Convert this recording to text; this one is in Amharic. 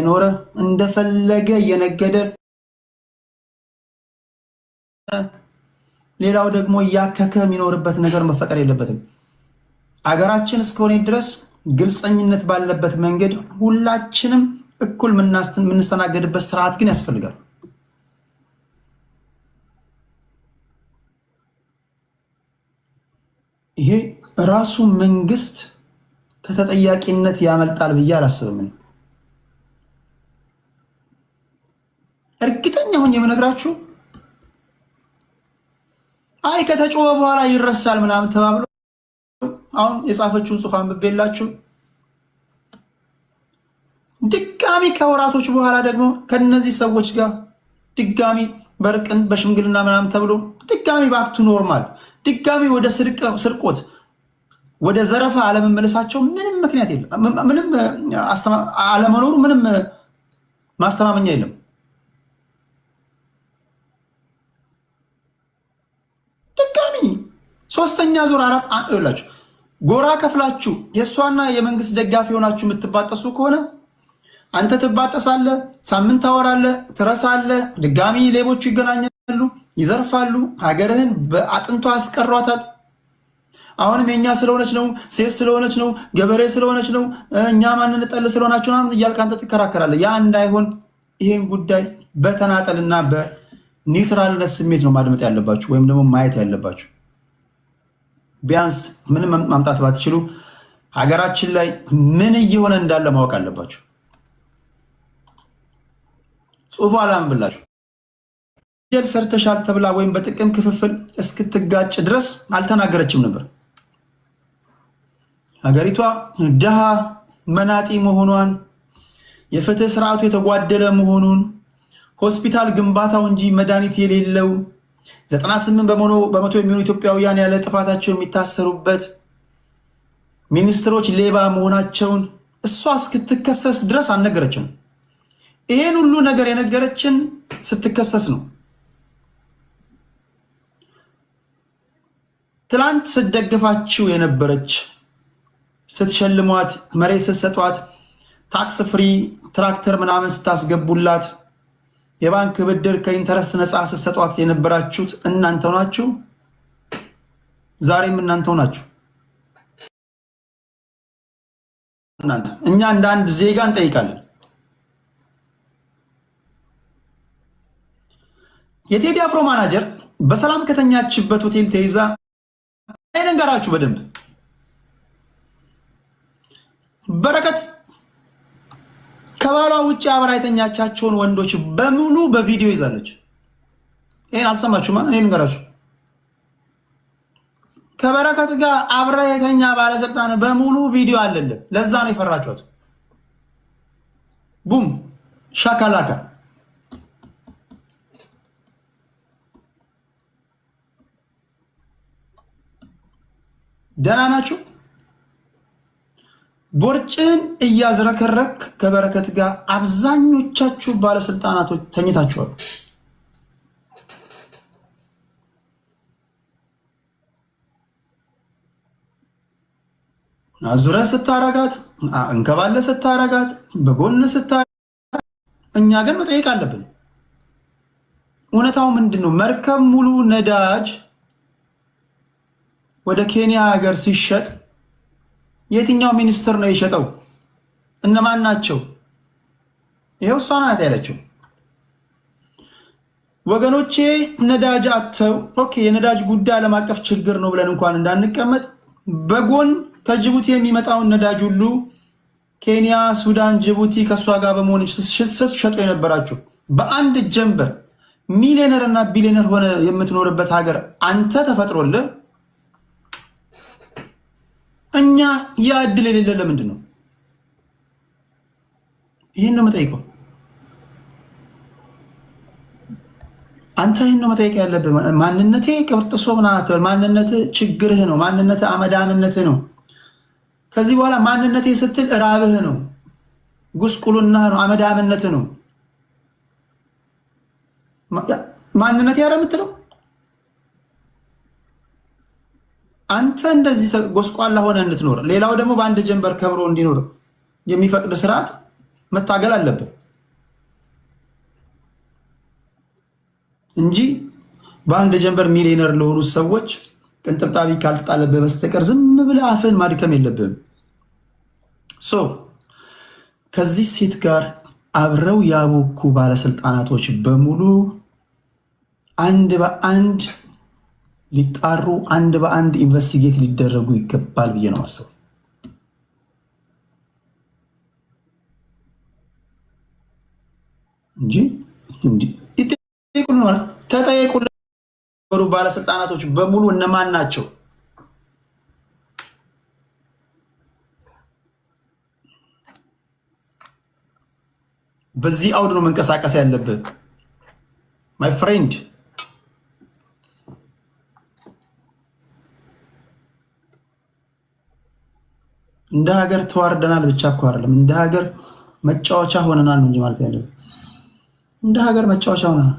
ኖረ እንደፈለገ እየነገደ ሌላው ደግሞ እያከከ የሚኖርበት ነገር መፈጠር የለበትም። አገራችን እስከሆነ ድረስ ግልፀኝነት ባለበት መንገድ ሁላችንም እኩል የምንስተናገድበት ስርዓት ግን ያስፈልጋል። ይሄ ራሱ መንግስት ከተጠያቂነት ያመልጣል ብዬ አላስብም። እርግጠኛ ሆኜ የምነግራችሁ አይ ከተጮኸ በኋላ ይረሳል ምናምን ተባብሎ አሁን የጻፈችውን ጽሑፍ አንብቤላችሁ ድጋሚ ከወራቶች በኋላ ደግሞ ከነዚህ ሰዎች ጋር ድጋሚ በርቅን በሽምግልና ምናምን ተብሎ ድጋሚ ባክቱ ኖርማል ድጋሚ ወደ ስርቆት ወደ ዘረፋ አለመመለሳቸው ምንም ምክንያት የለም። ምንም አለመኖሩ ምንም ማስተማመኛ የለም። ድጋሚ ሶስተኛ ዙር አራት ይላችሁ ጎራ ከፍላችሁ የእሷና የመንግስት ደጋፊ ሆናችሁ የምትባጠሱ ከሆነ አንተ ትባጠሳለህ፣ ሳምንት ታወራለህ፣ ትረሳለህ። ድጋሚ ሌቦቹ ይገናኛሉ፣ ይዘርፋሉ፣ ሀገርህን በአጥንቷ አስቀሯታል። አሁንም የኛ ስለሆነች ነው፣ ሴት ስለሆነች ነው፣ ገበሬ ስለሆነች ነው፣ እኛ ማንን ጠል ስለሆናችሁ ምናምን እያልክ አንተ ትከራከራለህ። ያ እንዳይሆን ይሄን ጉዳይ በተናጠልና በኒውትራልነት ስሜት ነው ማድመጥ ያለባችሁ ወይም ደግሞ ማየት ያለባችሁ። ቢያንስ ምንም ማምጣት ባትችሉ ሀገራችን ላይ ምን እየሆነ እንዳለ ማወቅ አለባችሁ። ጽሑፉ አላምብላችሁ ወንጀል ሰርተሻል ተብላ ወይም በጥቅም ክፍፍል እስክትጋጭ ድረስ አልተናገረችም ነበር። ሀገሪቷ ድሃ መናጢ መሆኗን፣ የፍትህ ስርዓቱ የተጓደለ መሆኑን፣ ሆስፒታል ግንባታው እንጂ መድኃኒት የሌለው 98 በመቶ የሚሆኑ ኢትዮጵያውያን ያለ ጥፋታቸው የሚታሰሩበት፣ ሚኒስትሮች ሌባ መሆናቸውን እሷ እስክትከሰስ ድረስ አልነገረችም። ይሄን ሁሉ ነገር የነገረችን ስትከሰስ ነው። ትላንት ስትደግፋችሁ የነበረች ስትሸልሟት፣ መሬት ስትሰጧት፣ ታክስ ፍሪ ትራክተር ምናምን ስታስገቡላት፣ የባንክ ብድር ከኢንተረስት ነፃ ስትሰጧት የነበራችሁት እናንተው ናችሁ። ዛሬም እናንተው ናችሁ። እኛ እንደ አንድ ዜጋ እንጠይቃለን። የቴዲ አፍሮ ማናጀር በሰላም ከተኛችበት ሆቴል ተይዛ አይነገራችሁ በደንብ በረከት ከባሏ ውጭ አብራ የተኛቻቸውን ወንዶች በሙሉ በቪዲዮ ይዛለች። ይሄን አልሰማችሁማ? እኔ ንገራችሁ ከበረከት ጋር አብራ የተኛ ባለስልጣን በሙሉ ቪዲዮ አለለ። ለዛ ነው የፈራችሁት። ቡም ሻካላካ ደህና ናችሁ? ቦርጭን እያዝረከረክ ከበረከት ጋር አብዛኞቻችሁ ባለስልጣናቶች ተኝታችኋል። አዙረ ስታረጋት፣ እንከባለ ስታረጋት፣ በጎን ስታረጋት፣ እኛ ግን መጠየቅ አለብን። እውነታው ምንድን ነው? መርከብ ሙሉ ነዳጅ ወደ ኬንያ ሀገር ሲሸጥ የትኛው ሚኒስትር ነው የሸጠው? እነማን ናቸው? ይሄው እሷ ናት ያለችው። ወገኖቼ ነዳጅ አተው ኦኬ፣ የነዳጅ ጉዳይ ዓለም አቀፍ ችግር ነው ብለን እንኳን እንዳንቀመጥ በጎን ከጅቡቲ የሚመጣውን ነዳጅ ሁሉ ኬንያ፣ ሱዳን፣ ጅቡቲ ከእሷ ጋር በመሆን ስትሸጡ የነበራችሁ በአንድ ጀንበር ሚሊዮነር እና ቢሊዮነር ሆነ የምትኖርበት ሀገር አንተ ተፈጥሮልህ እኛ ያ እድል የሌለ ለምንድን ነው? ይህን ነው መጠይቀው። አንተ ይህን ነው መጠየቅ ያለብህ። ማንነቴ ቅብርጥሶ ምናምን፣ ማንነት ችግርህ ነው። ማንነት አመዳምነትህ ነው። ከዚህ በኋላ ማንነቴ ስትል እራብህ ነው፣ ጉስቁልና ነው፣ አመዳምነትህ ነው። ማንነቴ ያረ የምትለው አንተ እንደዚህ ጎስቋላ ሆነ እንድትኖር ሌላው ደግሞ በአንድ ጀንበር ከብሮ እንዲኖር የሚፈቅድ ስርዓት መታገል አለብን እንጂ በአንድ ጀንበር ሚሊዮነር ለሆኑ ሰዎች ቅንጥብጣቢ ካልተጣለበት በስተቀር ዝም ብለህ አፍህን ማድከም የለብህም። ከዚህ ሴት ጋር አብረው ያቦኩ ባለስልጣናቶች በሙሉ አንድ በአንድ ሊጣሩ፣ አንድ በአንድ ኢንቨስቲጌት ሊደረጉ ይገባል ብዬ ነው ማሰብ እንጂ ተጠየቁ ባለስልጣናቶች በሙሉ እነማን ናቸው? በዚህ አውድ ነው መንቀሳቀስ ያለብህ ማይ ፍሬንድ። እንደ ሀገር ተዋርደናል ብቻ እኮ አይደለም፣ እንደ ሀገር መጫወቻ ሆነናል እንጂ ማለት ያለብህ እንደ ሀገር መጫወቻ ሆነናል።